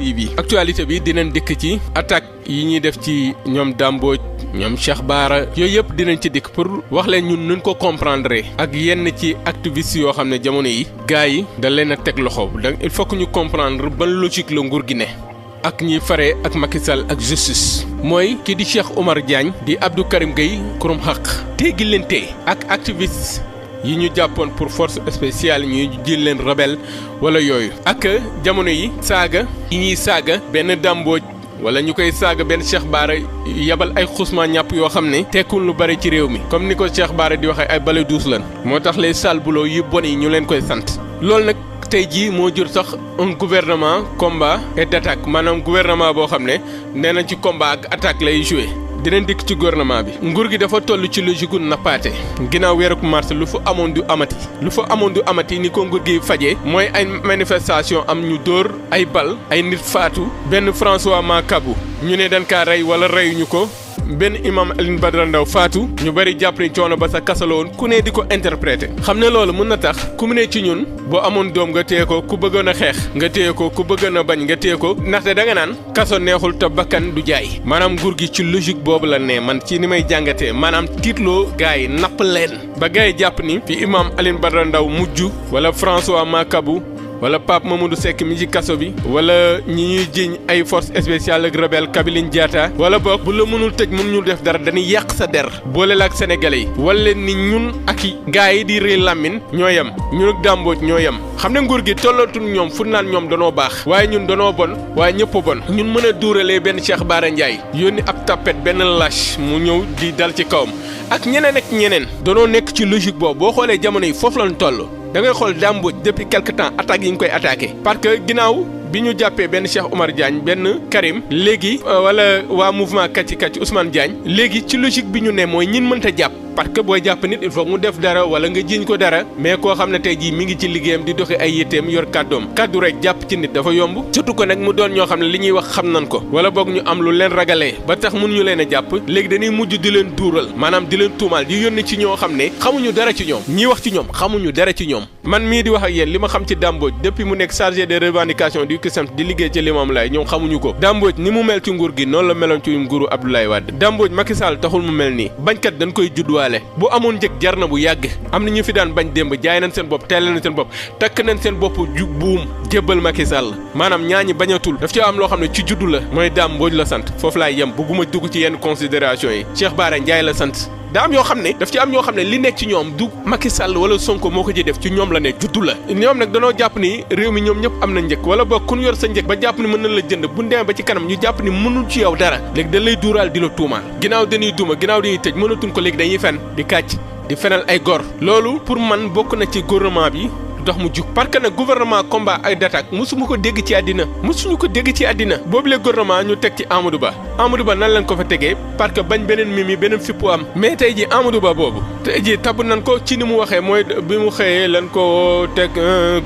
TV actualité bi dinañ dikk ci attaque yi ñuy def ci ñoom Damboj ñoom Cheikh Bara yooyu yëpp dinañ ci dikk pour wax leen ñun nuñ ko comprendre ak yenn ci activistes yoo xam ne jamono yi gars yi da leen a teg loxo donc il faut que ñu comprendre ban logique la nguur gi ne ak ñi fare ak Macky Sall ak justice mooy kii di Cheikh Oumar Diagne di Abdou Karim Gueye kurum xaq teggi leen tee ak activiste yi ñu jàppoon pour force spéciale ñuy jël leen rebelle wala yooyu ak jamono yi saaga yi ñuy saaga benn Damboj wala ñu koy saaga benn Cheikh Bara yabal ay xusma ñàpp yoo xam ne tekkul lu bari ci réew mi comme ni ko Cheikh Bara di waxee ay bale douce lan moo tax les sales boulots yu bon yi ñu leen koy sant loolu nag tey jii moo jur sax un gouvernement combat et d'attaque maanaam gouvernement boo xam ne nee na ci combat ak attaque lay joué dinañ dikk ci gouvernement bi nguur gi dafa toll ci logique gu nappaate ginnaaw weeruk mars lu fa amoon du amati ni ko nguur gi fajee mooy ay manifestation am ñu dóor ay bal ay nit faatu benn François Makabu ñu ne dañ kaa rey wala reyuñu ko benn imam Alioune Badara Ndao faatu ñu bari jàpp ni coono ba sa kasala woon ku ne di ko interpréter xam ne loolu mën na tax ku mu ne ci ñun boo amoon doom nga téye ko ku bëggoon a xeex nga téye ko ku bëggoon a bañ nga téye ko ndaxte da nga naan kaso neexul te bakkan du jaay maanaam nguur gi ci logique boobu la ne man ci ni may jàngatee maanaam tiitloo gars yi napp leen ba gars yi jàpp ni fi imam Alioune Badara Ndao mujj wala François Makabu wala Pape Mamadou Seck mi ci kaso bi wala ñi ñuy jiiñ ay force spéciale ak rebelle Kabiline Diatta wala boog bu la mënul tëj mënuñu def dara dañuy yàq sa der boole la ak sénégalais yi wala leen ni ñun ak i gars yi di rëy làmmin ñoo yem ñun ak Damboj ñoo yem xam ne nguur gi tollootul ñoom fu naan ñoom danoo baax waaye ñun danoo bon waaye ñëpp a bon ñun mën a duuralee benn Cheikh Bara Ndiaye yónni ab tapet benn lâche mu ñëw di dal ci kawam ak ñeneen danoo nekk ci logique boobu boo xoolee jamono yi foofu lañ toll da ngay xool Damboj depuis quelque temps attaques yi ñu koy attaqué parce que ginnaaw bi ñu jàppee benn Cheikh Oumar Diagne benn Karim léegi wala waa mouvement kàcci Ousmane Diagne léegi ci logique bi ñu ne mooy ñin mënta jàpp parce que booy jàpp nit il faut mu def dara wala nga jiiñ ko dara mais koo xam ne tey jii mi ngi ci liggéeyam di doxi ay yitteem yor kàddoom kàddu rek jàpp ci nit dafa yomb surtout ko nag mu doon ñoo xam ne li ñuy wax xam nañ ko wala boog ñu am lu leen ragalee ba tax mënuñu leen a jàpp léegi dañuy mujj di leen duural maanaam di leen tuumaal di yónni ci ñoo xam ne xamuñu dara ci ñoom ñii wax ci ñoom xamuñu dara ci ñoom man mii di wax ak yéen li ma xam ci Damboj depuis mu nekk chargé de revendication du CUSEMS di liggéey ci Limamoulaye ñoom xamuñu ko Damboj ni mu mel ci nguur gi noonu la meloon ci nguuru Abdoulaye Wade Damboj Macky Sall taxul mu mel nii bañkat dañ koy juddwaale bu amoon njëg jar na bu yàgg am na ñu fi daan bañ démb jaay nañ seen bopp teel nañ seen bopp takk nañ seen bopp ju buum jébbal Macky Sall maanaam ñaañi bañatul daf ci am loo xam ne ci juddu la mooy Damboj la sant foofu laay yem bëgguma dugg ci yenn considération yi Cheikh Bara Ndiaye la sant daa am yoo xam ne daf ci am ñoo xam ne li nekk ci ñoom du Macky Sall wala Sonko moo ko ci def ci ñoom la ne juddu la ñoom nag danoo jàpp ni réew mi ñoom ñëpp am na njëkk wala boog ku ñu yor sa njëkk ba jàpp ni mën na la jënd bu demee ba ci kanam ñu jàpp ni mënul ci yow dara léegi dañ lay duuraal di la tuumaal ginnaaw dañuy duuma ginnaaw dañuy tëj mënatuñ ko léegi dañuy fen di kàcc di fenal ay gor loolu pour man bokk na ci gouvernement bi dox mu jug parce que nag gouvernement combat ay d'attaque mosuma ko dégg ci àddina mosuñu ko dégg ci àddina boobu le gouvernement ñu teg ci Amadou Ba nan lañ ko fa tegee parce que bañ beneen mimi beneen fippu am mais tey ji Amadou Ba boobu tey ji tabb nañ ko ci ni mu waxee mooy bi mu xëyee lañ ko teg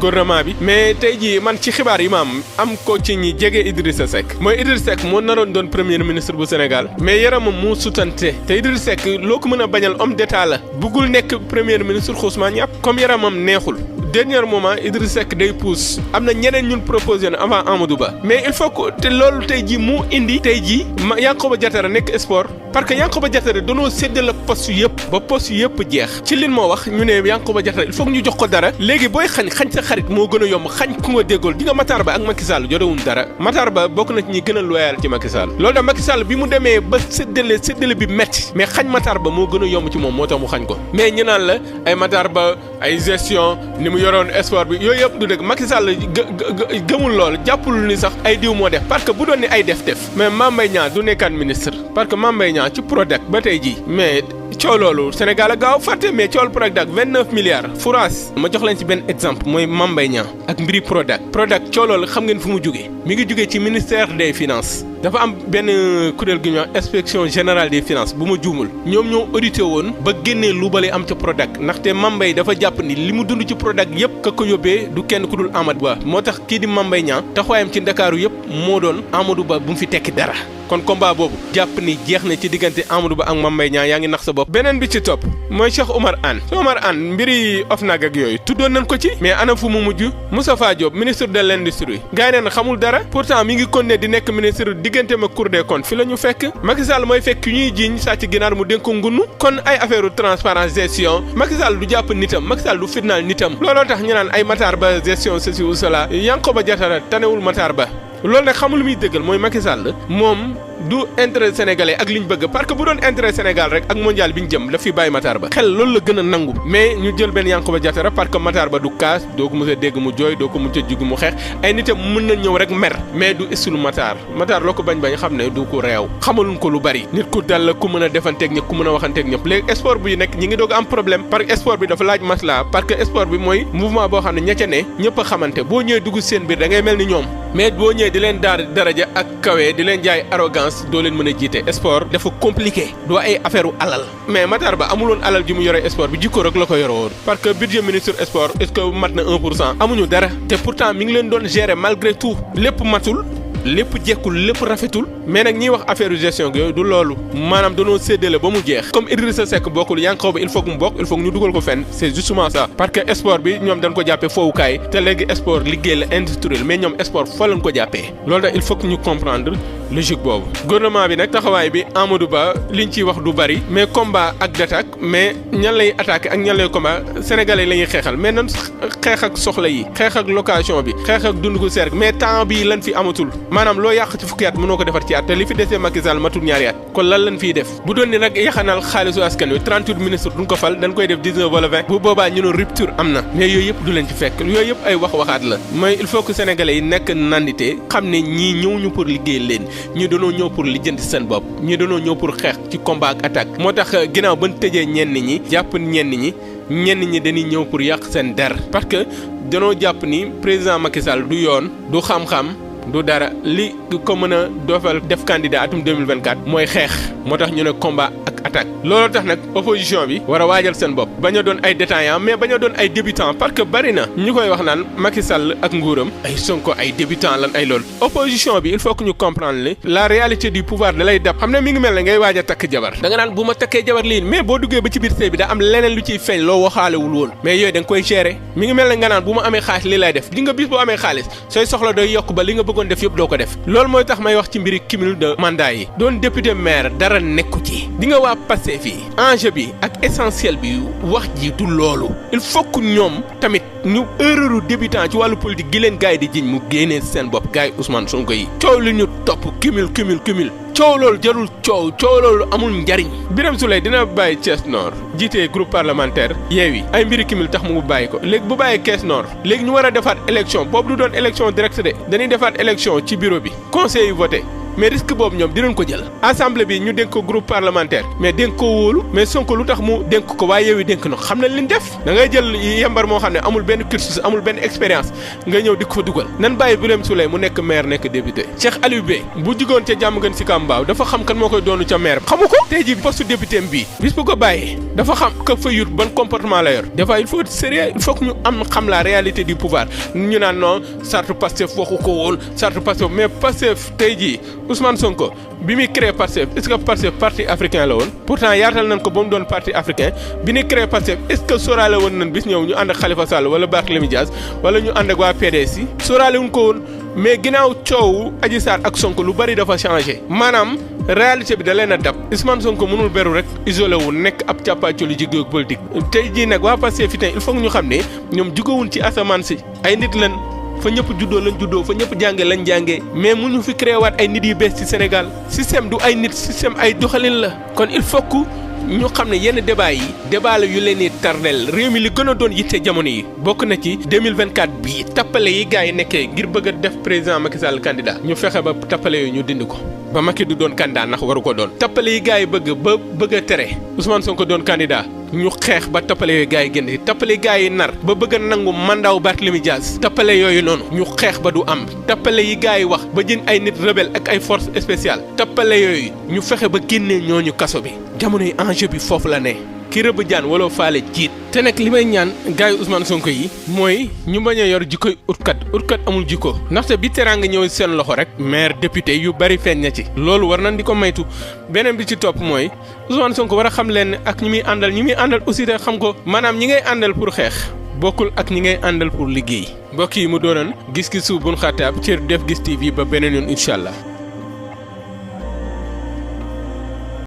gouvernement bi mais tey ji man ci xibaar yi ma am ko ci ñi jege Idrissa Seck mooy Idrissa Seck moo naroon doon premier ministre bu Sénégal mais yaramam mu sutante te Idrissa Seck loo ko mën a bañal homme d'état la buggul nekk premier ministre xuusmaa ñàpp comme yaramam neexul dernier moment Idrissa Seck day pousse am na ñeneen ñun proposé na avant Amadou Ba mais il faut que te loolu tey jii mu indi tey jii Yankhoba Diattara nekk sport parce que Yankhoba Diattara danoo séddale poste yëpp ba poste yëpp jeex ci lin moo wax ñu ne Yankhoba Diattara il faut que ñu jox ko dara léegi booy xañ sa xarit moo gën a yomb xañ ku nga déggool di nga Matar Ba ak Macky Sall jotewuñ dara Matar Ba bokk na ci ñi gën a loyal ci Macky Sall loolu da Macky Sall bi mu demee ba séddale bi metti mais xañ Matar Ba moo gën a yomb ci moom moo tax mu xañ ko mais ñu naan la ay Matar Ba ay gestion ni mu yoroon sport bi yooyu yëpp du dëgg Macky Sall gëmul lool jàppul ni sax ay diw moo def parce que bu doon ni ay def mais Mame Mbaye Niang du nekkaat ministre parce que Mame Mbaye Niang ci Prodac ba tey jii mais coow loolu Sénégal a gaaw fàtte mais coowal Prodac 29 milliards fouraas ma jox leen ci benn exemple mooy Mame Mbaye Niang ak mbiri Prodac coow loolu xam ngeen fu mu jógee mi ngi jógee ci ministère des finances dafa am benn kuréel gi ñuy wax inspection générale des finances bu ma juumul ñoom ñoo audité woon ba génnee lu bale am ca Prodac ndaxte Mame Mbaye dafa jàpp ni li mu dund ci Prodac yëpp ka ko yóbbee du kenn ku dul Amadou Ba moo tax kii di Mame Mbaye Niang taxawaayam ci Ndakaaru yëpp moo doon Amadou Ba bu mu fi tekki dara kon combat boobu jàpp ni jeex na ci diggante Amadou Ba ak Mame Mbaye Niang yaa ngi nax sa bopp beneen bi ci topp mooy Cheikh Oumar Anne mbiri OFNAC ak yooyu tuddoon nañ ko ci mais ana fu mu mujj Moustapha Diop ministre de l'industrie gars yi neen xamul dara pourtant mi ngi continuer di nekk ministre diggante ma Cour des comptes fi la ñu fekk Macky Sall mooy fekk ñuy jiiñ sàcc ginaar mu dénk ko ngunu kon ay affaire transparence gestion Macky Sall du jàpp nitam Macky Sall du fitnaal nitam looloo tax ñu naan ay Matar Ba gestion ceci ou cela Yankhoba Diattara tanewul Matar Ba loolu nag xamul lu muy dëggal mooy Macky Sall moom du intérêt sénégalais ak li ñu bëgg parce que bu doon intérêt Sénégal rek ak mondial bi ñu jëm daf fi bàyyi Matar Ba xel loolu la gën a nangu mais ñu jël benn Yankhoba Diattara parce que Matar Ba du kaas doo ko mës a dégg mu jooy doo ko mës a jug mu xeex ay nitam mën na ñëw rek mer mais du istul Matar loo ko bañ xam ne du ko réew xamaluñ ko lu bari nit ku dal la ku mën a defanteeg ñëpp ku mën a waxanteeg ñëpp léegi sport bi nekk ñi ngi doog am problème parce que sport bi dafa laaj masla parce que sport bi mooy mouvement boo xam ne ña ca ne ñëpp a xamante boo ñëwee dugg seen biir da ngay mel ni ñoom mais boo ñëwee di leen daar daraja ak kawe di leen jaay arrogance doo leen mën a jiite sport dafa compliqué doo ay affaire u alal mais Matar Ba amuloon alal ji mu yore sport bi jikko rek la ko yore woon parce que budget ministre sport est-ce que mat na 1% amuñu dara te pourtant mi ngi leen doon gérer malgré tout lépp matul lépp jekkul lépp rafetul mais nag ñiy wax affaire gestion gi yooyu du loolu maanaam danoo séddale ba mu jeex comme Idrissa Seck bokkul Yankhoba il faut que mu bokk il faut que ñu dugal ko fenn c'est justement ça parce que sport bi ñoom dañ ko jàppee foowukaay te léegi sport liggéey la industriel mais ñoom sport fa lañ ko jàppee loolu tax il faut que ñu comprendre logique boobu gouvernement bi nag taxawaay bi Amadou Ba liñ ciy wax du bari mais combat ak d'attaque mais ñan lay attaqué ak ñan lay combat sénégalais la ñuy xeexal mais nan xeex ak soxla yi xeex ak location bi xeex ak dund gu seer mais temps bi lan fi amatul maanaam loo yàq ci fukki at mënoo ko defar ci at te li fi desee Macky Sall matul ñaari at kon lan lañ fiy def bu doon ni nag yaxanal xaalisu askan wi 38 ministres duñ ko fal dañ koy def 19 wala 20 bu boobaa ñu ne rupture am na mais yooyu yëpp du leen ci fekk yooyu yëpp ay waxaat la mooy il faut que sénégalais yi nekk nandite xam ne ñii ñëw ñu pour liggéey leen ñii dañoo ñëw pour lijjanti seen bopp ñii dañoo ñëw pour xeex ci combat ak attaque moo tax ginnaaw ban tëjee ñenn ñi jàpp ñenn ñi dañuy ñëw pour yàq seen der parce que danoo jàpp ni président Macky Sall du yoon du xam-xam du dara li ko mën a doofal def candidat atum 2024 mooy xeex moo tax ñu ne combat ak attaque looloo tax nag opposition bi war a waajal seen bopp bañ a doon ay détaillants mais bañ a doon ay débutants parce que bari na ñu koy wax naan Macky Sall ak nguuram ay Sonko ay débutants lan ay loolu opposition bi il faut que ñu comprendre ni la réalité du pouvoir da lay dab xam ne mi ngi mel ne ngay waaj a takk jabar da nga naan bu ma takkee jabar lii mais boo duggee ba ci biir sëy bi da am leneen lu ciy feeñ loo waxaalewul woon mais yooyu da nga koy gérer mi ngi mel ne nga naan bu ma amee xaalis lii lay def di nga bis boo amee xaalis sooy soxla doy yokk ba li nga bëggoon def yëpp doo ko def loolu mooy tax may wax ci mbiri cumul de mandat yi doon député maire dara nekku ci di nga waa Pastef fii enjeu bi ak essentiel bi wax ji du loolu il faut que ñoom tamit ñu erreuru débutant ci wàllu politique gi leen gars yi di jiñ mu génnee seen bopp gars yi Ousmane Sonko yi coow li ñu topp cumul coow loolu jarul coow loolu amul njariñ Birame Souleye dina bàyyi Thiès Nord jiite groupe parlementaire Yewwi ay mbiri cumul tax mu bàyyi ko léegi bu bàyyi Thiès Nord léegi ñu war a defaat élection boobu du doon élection directe de dañuy defaat élection ci bureau bi conseil yi voté mais risque boobu ñoom dinañ ko jël assemblée bi ñu dénk ko groupe parlementaire mais dénk ko wóolu mais Sonko lu tax mu dénk ko waaye Yewwi dénk na xam nañ li ñu def da ngay jël yembar moo xam ne amul benn cursus amul benn expérience nga ñëw di ko fa dugal nan bàyyi Birame Souleye mu nekk maire nekk député Cheikh Aliou Bey bu jugoon ca jàmm gën si Kambaaw dafa xam kan moo koy doonu ca maire xamu ko tey ji poste député bii bis bu ko bàyyee dafa xam ka fa yut ban comportement la yor des fois il faut être sérieux il faut que ñu xam la réalité du pouvoir ñu naan non charte Pastef waxu ko woon charte Pastef mais Pastef tey jii Ousmane Sonko bi muy créé Pastef est-ce que Pastef parti africain la woon pourtant yaatal nañ ko ba mu doon parti africain bi ñuy créé Pastef est-ce que sóoraale woon nañ bis ñëw ñu ànd ak Khalifa Sall wala Barthélémy Dias wala ñu ànd ak waa PDS yi sóoraale wuñ ko woon mais ginnaaw coowu Adji Sarr ak Sonko lu bari dafa changé maanaam réalité bi da leen a dab Ousmane Sonko mënul beru rek isolé wu nekk ab càppaacoli ci géew politique tey jii nag waa Pastef fi tey il faut que ñu xam ne ñoom jugawuñ ci asamaan si ay nit lan fa ñëpp juddoo lañ juddoo fa ñëpp jànge lañ jàngee mais mu ñu fi créé waat ay nit yu bees ci Sénégal système du ay nit système ay doxalin la kon il faut que ñu xam ne yenn débat yi débat la yu leen di tardel réew mi li gën a doon yitte jamono yi bokk na ci 2024 bii tappale yi gars yi nekkee ngir bëgg a def président Macky Sall candidat ñu fexe ba tappale yooyu ñu dindi ko ba Macky du doon candidat ndax waru ko doon tappale yi gars yi bëgg a tere Ousmane Sonko doon candidat ñu xeex ba tappale yooyu gars yi génn tappale gars yi nar ba bëgg a nangu mandaaw Barthélémy Dias tappale yooyu noonu ñu xeex ba du am tappale yi gars yi wax ba jën ay nit rebelle ak ay force spéciale tappale yooyu ñu fexe ba génnee ñooñu kaso bi jamono yi enjeu bi foofu la ne ki rëbb jaan wala faale jiit te nag li may ñaan gars yi Ousmane Sonko yi mooy ñu bañ a yor jikkoy utkat amul jikko ndaxte bi teraanga ñëw seen loxo rek maire député yu bari feeñ na ci loolu war nañ di ko maytu beneen bi ci topp mooy Ousmane Sonko war a xam leen ak ñi muy àndal aussi te xam ko maanaam ñi ngay àndal pour xeex bokkul ak ñi ngay àndal pour liggéey mbokk yi mu doonoon gis-gisu Bun Khatab ci Def Gis TV ba beneen yoon incha allah